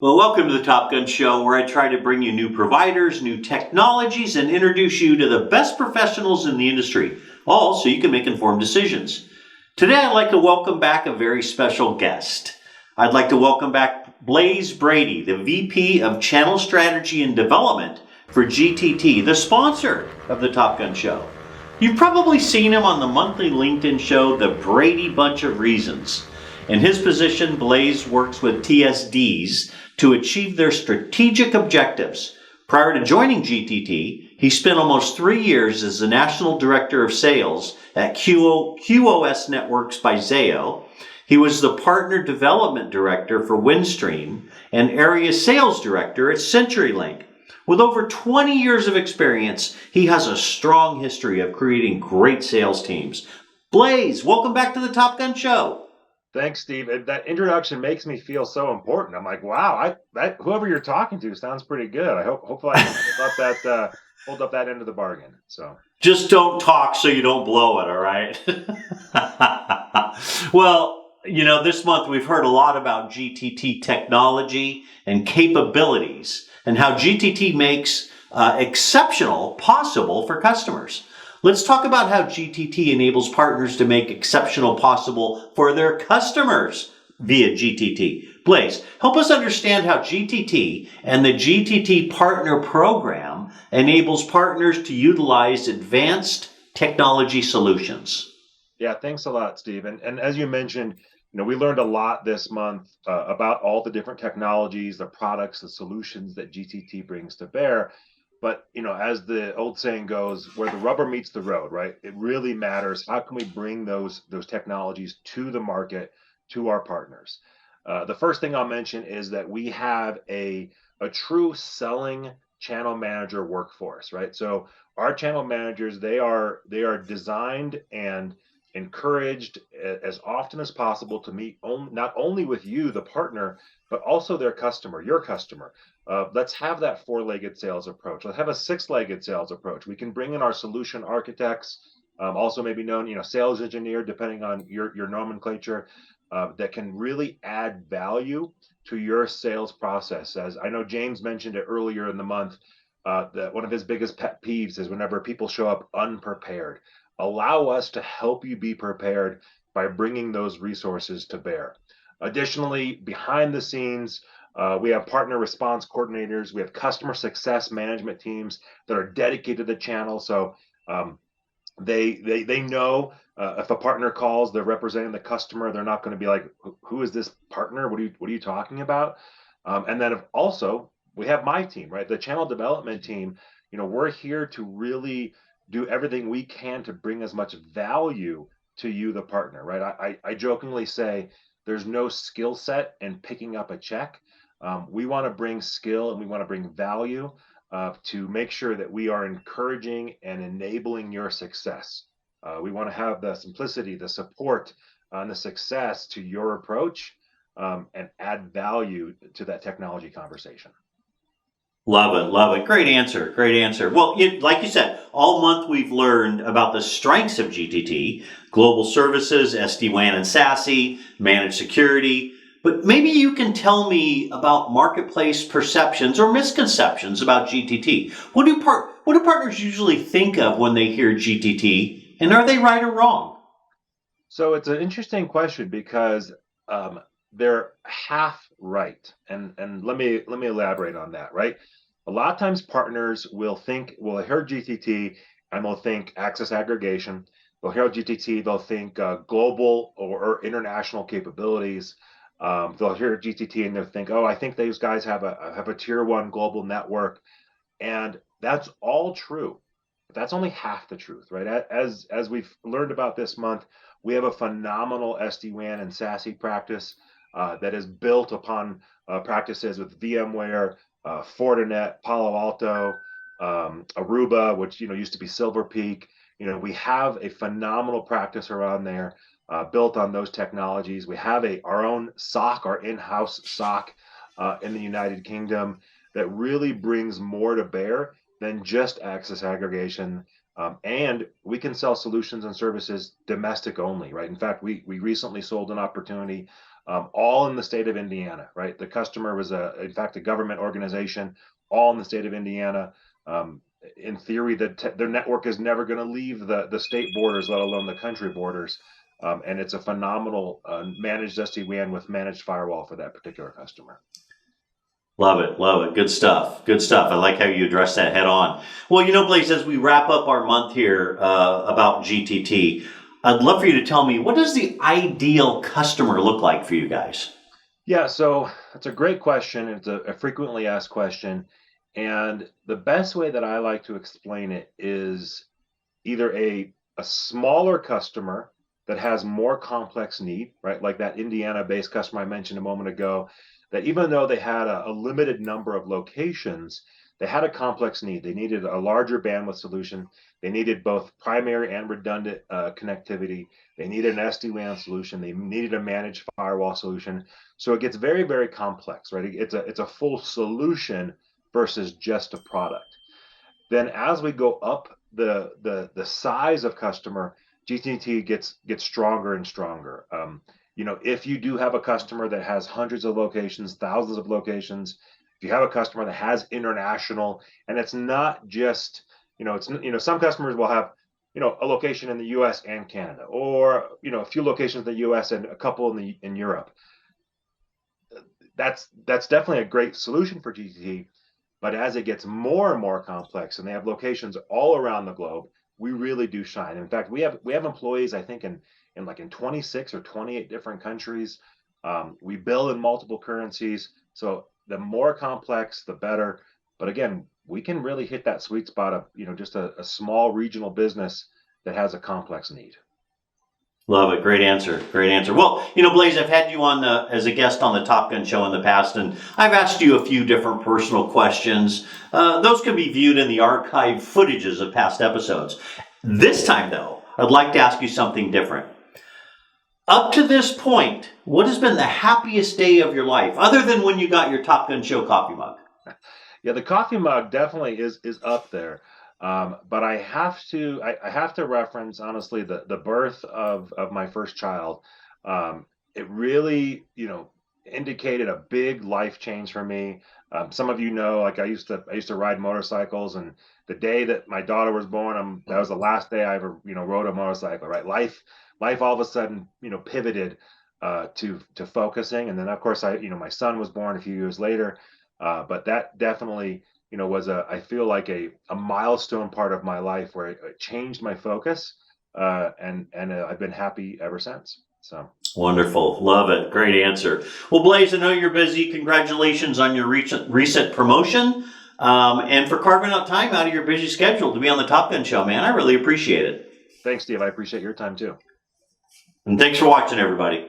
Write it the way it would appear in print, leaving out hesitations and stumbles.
Well, welcome to the Top Gun Show, where I try to bring you new providers, new technologies, and introduce you to the best professionals in the industry, all so you can make informed decisions. Today, I'd like to welcome back a very special guest. I'd like to welcome back Blaise Brady, the VP of Channel Strategy and Development for GTT, the sponsor of the Top Gun Show. You've probably seen him on the monthly LinkedIn show, The Brady Bunch of Reasons. In his position, Blaise works with TSDs to achieve their strategic objectives. Prior to joining GTT, he spent almost 3 years as the National Director of Sales at QoS Networks by Zayo. He was the Partner Development Director for Windstream and Area Sales Director at CenturyLink. With over 20 years of experience, he has a strong history of creating great sales teams. Blaise, welcome back to the Top Gun Show. Thanks, Steve. That introduction makes me feel so important. I'm like, wow, whoever you're talking to sounds pretty good. Hopefully I can hold up that end of the bargain. So just don't talk so you don't blow it, all right? Well, this month we've heard a lot about GTT technology and capabilities and how GTT makes exceptional possible for customers. Let's talk about how GTT enables partners to make exceptional possible for their customers via GTT. Blaise, help us understand how GTT and the GTT Partner Program enables partners to utilize advanced technology solutions. Yeah, thanks a lot, Steve. And as you mentioned, we learned a lot this month about all the different technologies, the products, the solutions that GTT brings to bear. But as the old saying goes, where the rubber meets the road, right? It really matters. How can we bring those technologies to the market, to our partners? The first thing I'll mention is that we have a true selling channel manager workforce, right? So our channel managers, they are designed and encouraged as often as possible to meet not only with you, the partner, but also their customer, your customer. Let's have that four-legged sales approach. Let's have a six-legged sales approach. We can bring in our solution architects, also maybe known, sales engineer, depending on your nomenclature, that can really add value to your sales process. As I know James mentioned it earlier in the month, that one of his biggest pet peeves is whenever people show up unprepared. Allow us to help you be prepared by bringing those resources to bear. Additionally, behind the scenes, we have partner response coordinators. We have customer success management teams that are dedicated to the channel. So they know if a partner calls, they're representing the customer. They're not going to be like, "Who is this partner? What are you talking about?" And then also we have my team, right? The channel development team. We're here to really do everything we can to bring as much value to you, the partner, right? I jokingly say there's no skill set in picking up a check. We want to bring skill and we want to bring value to make sure that we are encouraging and enabling your success. We want to have the simplicity, the support, and the success to your approach and add value to that technology conversation. Love it, love it. Great answer, great answer. Well, like you said, all month we've learned about the strengths of GTT, global services, SD-WAN and SASE, managed security. But maybe you can tell me about marketplace perceptions or misconceptions about GTT. What do partners usually think of when they hear GTT, and are they right or wrong? So it's an interesting question because they're half right, and let me elaborate on that. Right, a lot of times partners will hear GTT and they'll think access aggregation. They'll hear GTT, they'll think global or international capabilities. They'll hear GTT and they'll think, oh, I think those guys have a tier one global network, and that's all true. But that's only half the truth, right? As we've learned about this month, we have a phenomenal SD-WAN and SASE practice that is built upon practices with VMware, Fortinet, Palo Alto, Aruba, which used to be Silver Peak. We have a phenomenal practice around there built on those technologies. We have our own SOC, our in-house SOC in the United Kingdom that really brings more to bear than just access aggregation. And we can sell solutions and services domestic only, right? In fact, we recently sold an opportunity all in the state of Indiana, right? The customer was in fact, a government organization, all in the state of Indiana. In theory, their network is never going to leave the state borders, let alone the country borders. And it's a phenomenal managed SD-WAN with managed firewall for that particular customer. Love it. Love it. Good stuff. Good stuff. I like how you address that head on. Well, Blaise, as we wrap up our month here about GTT, I'd love for you to tell me, what does the ideal customer look like for you guys? Yeah, so that's a great question. It's a frequently asked question. And the best way that I like to explain it is either a smaller customer that has more complex need, right? Like that Indiana-based customer I mentioned a moment ago, that even though they had a limited number of locations, they had a complex need. They needed a larger bandwidth solution. They needed both primary and redundant connectivity. They needed an SD-WAN solution. They needed a managed firewall solution. So it gets very, very complex, right? It's a full solution versus just a product. Then as we go up the size of customer, GTT gets stronger and stronger. If you do have a customer that has hundreds of locations, thousands of locations, if you have a customer that has international, and it's not just, some customers will have, a location in the U.S. and Canada, or a few locations in the U.S. and a couple in Europe. That's definitely a great solution for GTT. But as it gets more and more complex, and they have locations all around the globe, we really do shine. In fact, we have employees, I think, in 26 or 28 different countries. We bill in multiple currencies. So the more complex, the better. But again, we can really hit that sweet spot of just a small regional business that has a complex need. Love it. Great answer. Great answer. Well, Blaise, I've had you on as a guest on the Top Gun Show in the past, and I've asked you a few different personal questions. Those can be viewed in the archived footages of past episodes. This time, though, I'd like to ask you something different. Up to this point, what has been the happiest day of your life, other than when you got your Top Gun Show coffee mug? Yeah, the coffee mug definitely is up there. But I have to reference, honestly, the birth of my first child. It really, indicated a big life change for me. Some of like I used to ride motorcycles, and the day that my daughter was born, that was the last day I ever, rode a motorcycle, right? Life all of a sudden, pivoted to focusing. And then of course my son was born a few years later. But that definitely, was I feel like a milestone part of my life where it changed my focus, and I've been happy ever since. So wonderful. Love it. Great answer. Well, Blaise, I know you're busy. Congratulations on your recent promotion, and for carving out time out of your busy schedule to be on the Top Gun Show, man. I really appreciate it. Thanks, Steve. I appreciate your time too. And thanks for watching, everybody.